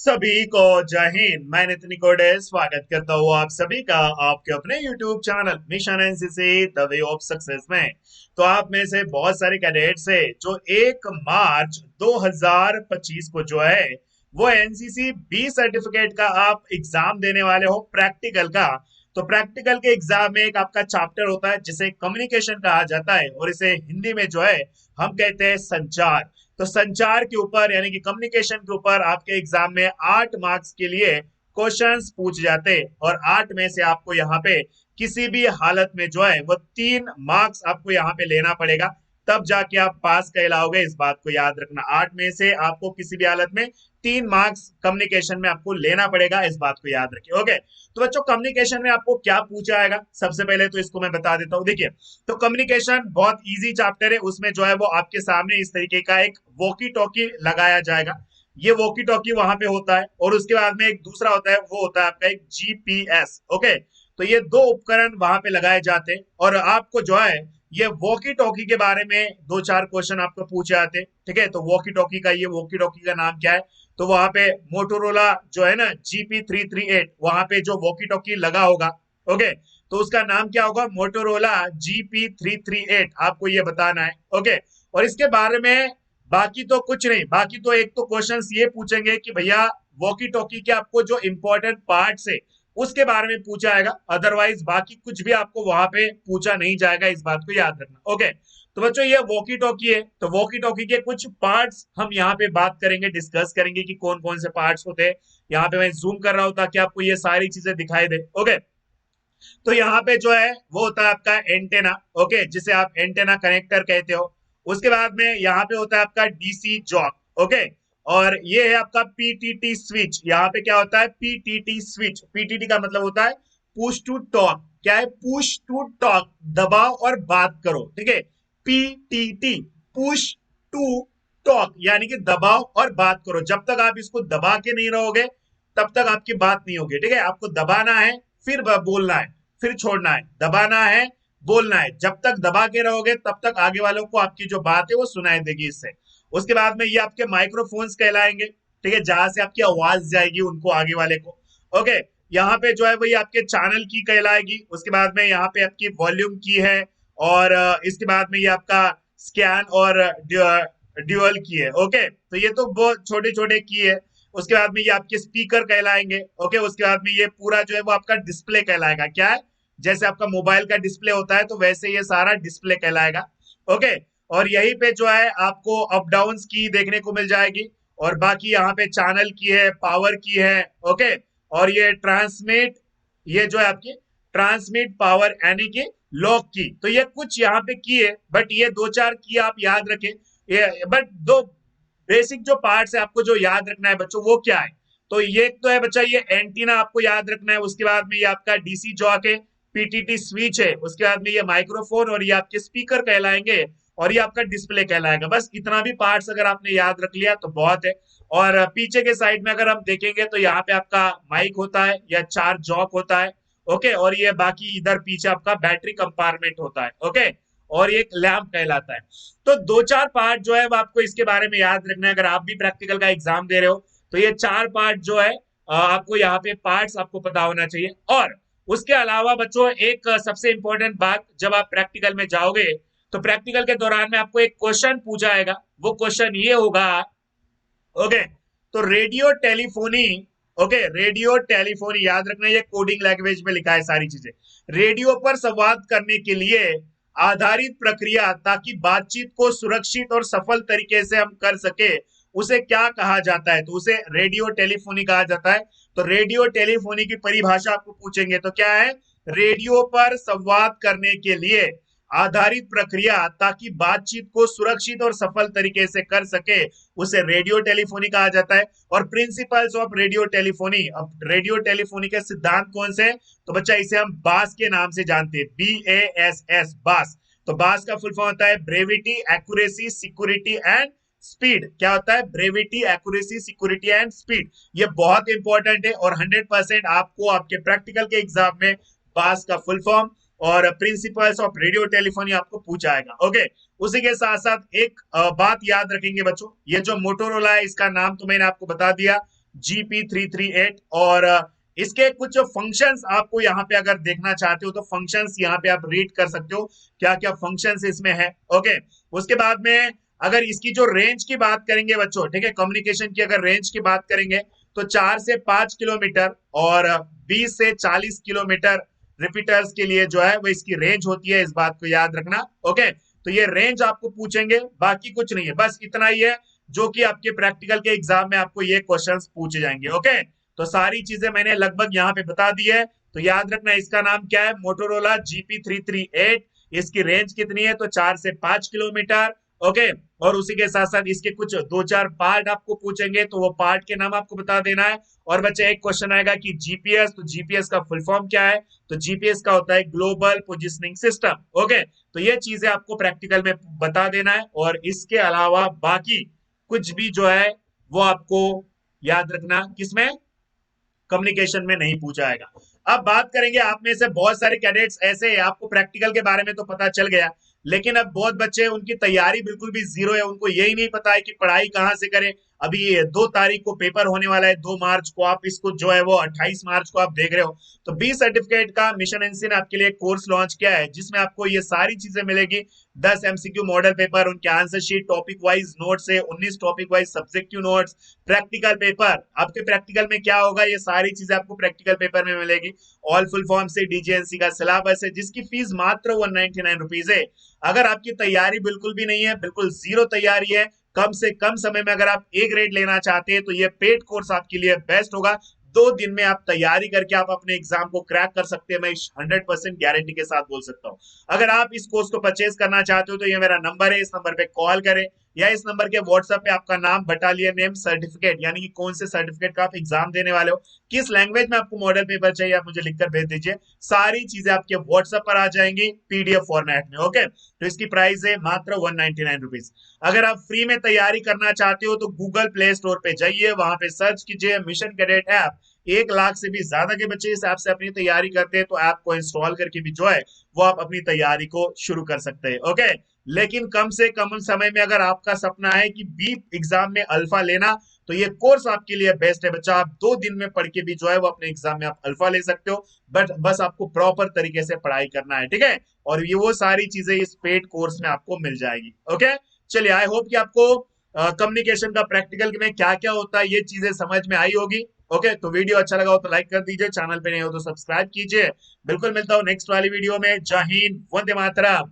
सभी को जय हिंद। मैं नितिन कोडे स्वागत करता हूँ आप सभी का आपके अपने YouTube channel mission NCC the way of success में। तो आप में से बहुत सारे कैडेट्स है जो 1 मार्च 2025 को जो है वो एनसीसी बी सर्टिफिकेट का आप एग्जाम देने वाले हो प्रैक्टिकल का। तो प्रैक्टिकल के एग्जाम में एक आपका चैप्टर होता है जिसे कम्युनिकेशन कहा जाता है और इसे हिंदी में जो है हम कहते हैं संचार। तो संचार के ऊपर यानी कि कम्युनिकेशन के ऊपर आपके एग्जाम में 8 मार्क्स के लिए क्वेश्चंस पूछ जाते हैं और 8 में से आपको यहाँ पे किसी भी हालत में जो है वो 3 मार्क्स आपको यहाँ पे लेना पड़ेगा, तब जाके आप पास कहलाओगे। इस बात को याद रखना, 8 में से आपको किसी भी हालत में 3 मार्क्स कम्युनिकेशन में आपको लेना पड़ेगा, इस बात को याद रखिए। ओके, तो बच्चों कम्युनिकेशन में आपको क्या पूछा जाएगा सबसे पहले तो इसको मैं बता देता हूँ। देखिए, तो कम्युनिकेशन बहुत इजी चैप्टर है, उसमें जो है वो आपके सामने इस तरीके का एक वॉकी टॉकी लगाया जाएगा। ये वॉकी टॉकी वहां पे होता है और उसके बाद में एक दूसरा होता है, वो होता है आपका एक जीपीएस। ओके, तो ये दो उपकरण वहां पे लगाए जाते हैं और आपको जो है ये वॉकी टॉकी के बारे में 2-4 क्वेश्चन आपको पूछे जाते हैं। ठीक है, तो वॉकी टॉकी का ये वॉकी टॉकी का नाम क्या है, तो वहां पे मोटोरोला जो है ना GP338, वहां पे जो वॉकी टॉकी लगा होगा, ओके, तो उसका नाम क्या होगा, मोटोरोला GP338, आपको ये बताना है। ओके, और इसके बारे में बाकी तो कुछ नहीं, बाकी तो एक तो क्वेश्चंस ये पूछेंगे कि भैया वॉकी टॉकी के आपको जो इंपॉर्टेंट पार्ट्स है उसके बारे में पूछा जाएगा, अदरवाइज बाकी कुछ भी आपको वहां पे पूछा नहीं जाएगा, इस बात को याद रखना। ओके, तो बच्चों ये वॉकी टॉकी है, तो वॉकी टॉकी के कुछ पार्ट्स हम यहाँ पे बात करेंगे, डिस्कस करेंगे कि कौन कौन से पार्ट्स होते हैं। यहाँ पे मैं जूम कर रहा हूँ ताकि आपको ये सारी चीजें दिखाई दे। ओके, तो यहाँ पे जो है वो होता है आपका एंटेना, ओके, जिसे आप एंटेना कनेक्टर कहते हो। उसके बाद में यहाँ पे होता है आपका डीसी जॉक। ओके, और ये है आपका पीटीटी स्विच। यहाँ पे क्या होता है, पीटीटी स्विच, पीटीटी का मतलब होता है पुश टू टॉक। क्या है, पुश टू टॉक, दबाओ और बात करो। ठीक है, पीटीटी, पुश टू टॉक, यानी कि दबाओ और बात करो। जब तक आप इसको दबा के नहीं रहोगे तब तक आपकी बात नहीं होगी। ठीक है, आपको दबाना है फिर बोलना है, फिर छोड़ना है, दबाना है, बोलना है। जब तक दबा के रहोगे तब तक आगे वालों को आपकी जो बात है वो सुनाई देगी इससे। उसके बाद में ये आपके माइक्रोफोन्स कहलाएंगे। ठीक है, जहां से आपकी आवाज जाएगी उनको, आगे वाले को। ओके, यहाँ पे जो है वही आपके चैनल की कहलाएगी। उसके बाद में यहाँ पे आपकी वॉल्यूम की है और इसके बाद में ये आपका स्कैन और ड्यूअल की है। ओके, तो ये तो बहुत छोटे छोटे की है। उसके बाद में ये आपके स्पीकर कहलाएंगे। ओके, उसके बाद में ये पूरा जो है वो आपका डिस्प्ले कहलाएगा। क्या है, जैसे आपका मोबाइल का डिस्प्ले होता है तो वैसे ये सारा डिस्प्ले कहलाएगा। ओके, और यहीं पे जो है आपको अप डाउन की देखने को मिल जाएगी और बाकी यहाँ पे चैनल की है, पावर की है। ओके, और ये ट्रांसमिट, ये जो है आपकी ट्रांसमिट पावर यानी कि लॉक की। तो ये कुछ यहाँ पे की है, बट ये 2-4 की आप याद रखें। ये बट दो बेसिक जो पार्ट्स है आपको जो याद रखना है बच्चों, वो क्या है, तो ये तो है बच्चा, ये एंटीना आपको याद रखना है। उसके बाद में ये आपका डीसी जॉक है, पीटीटी स्विच है, उसके बाद में ये माइक्रोफोन और ये आपके स्पीकर कहलाएंगे और ये आपका डिस्प्ले कहलाएगा। बस इतना भी पार्ट्स अगर आपने याद रख लिया तो बहुत है। और पीछे के साइड में अगर हम देखेंगे तो यहाँ पे आपका माइक होता है या 4 जॉक होता है। ओके, और ये बाकी इधर पीछे आपका बैटरी कंपार्टमेंट होता है। ओके, और एक लैंप कहलाता है। तो 2-4 पार्ट जो है वो आपको इसके बारे में याद रखना है, अगर आप भी प्रैक्टिकल का एग्जाम दे रहे हो तो ये 4 पार्ट जो है आपको यहाँ पे पार्ट्स आपको पता होना चाहिए। और उसके अलावा बच्चों एक सबसे इंपॉर्टेंट बात, जब आप प्रैक्टिकल में जाओगे तो प्रैक्टिकल के दौरान में आपको एक क्वेश्चन पूछा जाएगा। वो क्वेश्चन ये होगा, ओके, तो radio telephony, okay, radio telephony याद रखना, ये कोडिंग लैंग्वेज में लिखा है सारी चीजें। रेडियो पर संवाद करने के लिए आधारित प्रक्रिया ताकि बातचीत को सुरक्षित और सफल तरीके से हम कर सके, उसे क्या कहा जाता है, तो उसे रेडियो टेलीफोनी कहा जाता है। तो रेडियो टेलीफोनी की परिभाषा आपको पूछेंगे तो क्या है, रेडियो पर संवाद करने के लिए आधारित प्रक्रिया ताकि बातचीत को सुरक्षित और सफल तरीके से कर सके, उसे रेडियो टेलीफोनी कहा जाता है। और प्रिंसिपल्स ऑफ रेडियो टेलीफोनी, अब रेडियो टेलीफोनी के सिद्धांत कौन से, तो बच्चा इसे हम बास के नाम से जानते हैं, BASS, बास। तो बास का फुल फॉर्म होता है brevity, accuracy, security and speed. क्या होता है, brevity, accuracy, security and speed. ये बहुत इंपॉर्टेंट है और 100% आपको आपके प्रैक्टिकल के एग्जाम में बास का फुल फॉर्म और प्रिंसिपल्स ऑफ रेडियो टेलीफोनी आपको पूछा जाएगा। ओके, उसी के साथ साथ एक बात याद रखेंगे बच्चों, ये जो मोटोरोला है इसका नाम तो मैंने आपको बता दिया, GP338। और इसके कुछ फंक्शंस आपको यहाँ पे अगर देखना चाहते हो तो फंक्शंस यहाँ पे आप रीड कर सकते हो, क्या क्या फंक्शंस इसमें है। ओके, उसके बाद में अगर इसकी जो रेंज की बात करेंगे बच्चों, ठीक है, कम्युनिकेशन की अगर रेंज की बात करेंगे तो 4 से 5 किलोमीटर और 20 से 40 किलोमीटर रिपीटर्स के लिए जो है वो इसकी रेंज होती है, इस बात को याद रखना। ओके, तो ये रेंज आपको पूछेंगे, बाकी कुछ नहीं है, बस इतना ही है जो कि आपके प्रैक्टिकल के एग्जाम में आपको ये क्वेश्चंस पूछे जाएंगे। ओके, तो सारी चीजें मैंने लगभग यहाँ पे बता दी है, तो याद रखना इसका नाम क्या है, मोटोरोला GP338। इसकी रेंज कितनी है, तो 4 से 5 किलोमीटर। ओके, और उसी के साथ साथ इसके कुछ दो चार पार्ट आपको पूछेंगे, तो वो पार्ट के नाम आपको बता देना है। और बच्चे एक क्वेश्चन आएगा कि जीपीएस, तो जीपीएस का फुल फॉर्म क्या है, तो जीपीएस का होता है ग्लोबल पोजिशनिंग सिस्टम। ओके, तो ये चीजें आपको प्रैक्टिकल में बता देना है, और इसके अलावा बाकी कुछ भी जो है वो आपको याद रखना किसमें, कम्युनिकेशन में नहीं पूछा जाएगा। अब बात करेंगे, आप में से बहुत सारे कैडेट्स ऐसे हैं, आपको प्रैक्टिकल के बारे में तो पता चल गया, लेकिन अब बहुत बच्चे उनकी तैयारी बिल्कुल भी जीरो है, उनको यही नहीं पता है कि पढ़ाई कहाँ से करें। अभी 2 तारीख को पेपर होने वाला है, 2 मार्च को, आप इसको जो है वो 28 मार्च को आप देख रहे हो। तो बी सर्टिफिकेट का मिशन एनसी ने आपके लिए कोर्स लॉन्च किया है, जिसमें आपको ये सारी चीजें मिलेगी। 10 MCQ मॉडल पेपर, उनके answer sheet, topic wise notes है, 19 topic wise subjective notes, practical paper. आपके प्रैक्टिकल में क्या होगा, ये सारी चीजें आपको प्रैक्टिकल पेपर में मिलेगी। ऑल फुल फॉर्म से डीजीएनसी का सिलेबस है, जिसकी फीस मात्र 199 रुपीज है। अगर आपकी तैयारी बिल्कुल भी नहीं है, बिल्कुल जीरो तैयारी है, कम से कम समय में अगर आप ए ग्रेड लेना चाहते हैं, तो ये पेड कोर्स आपके लिए बेस्ट होगा। 2 दिन में आप तैयारी करके आप अपने एग्जाम को क्रैक कर सकते हैं, मैं 100% गारंटी के साथ बोल सकता हूँ। अगर आप इस कोर्स को परचेज करना चाहते हो तो ये मेरा नंबर है, इस नंबर पे कॉल करें, या इस नंबर के व्हाट्सएप पे आपका नाम, बटालियन नेम, सर्टिफिकेट, यानी कि कौन से सर्टिफिकेट का आप एग्जाम देने वाले हो, किस लैंग्वेज में आपको मॉडल पेपर चाहिए, आप मुझे लिखकर भेज दीजिए। सारी चीजें आपके व्हाट्सएप पर आ जाएंगी पीडीएफ फॉर्मेट में। ओके, तो इसकी प्राइस है मात्र 199 रुपीज। अगर आप फ्री में तैयारी करना चाहते हो तो गूगल प्ले स्टोर पे जाइए, वहां पे सर्च कीजिए मिशन कैडेट ऐप। 1 लाख से भी ज्यादा के बच्चे इस ऐप से अपनी तैयारी करते हैं, तो ऐप को इंस्टॉल करके भी जो है वो आप अपनी तैयारी को शुरू कर सकते हैं। ओके, लेकिन कम से कम समय में अगर आपका सपना है कि बी एग्जाम में अल्फा लेना, तो ये कोर्स आपके लिए बेस्ट है बच्चा। आप 2 दिन में पढ़ के भी जो है वो अपने एग्जाम में आप अल्फा ले सकते हो, बट बस आपको प्रॉपर तरीके से पढ़ाई करना है, ठीक है। और ये वो सारी चीजें इस पेड कोर्स में आपको मिल जाएगी। ओके, चलिए, आई होप कि आपको कम्युनिकेशन का प्रैक्टिकल में क्या क्या होता है ये चीजें समझ में आई होगी। ओके, तो वीडियो अच्छा लगा हो तो लाइक कर दीजिए, चैनल पे नहीं हो तो सब्सक्राइब कीजिए। बिल्कुल मिलता हूँ नेक्स्ट वाली वीडियो में। जय हिंद, वंदे मातरम।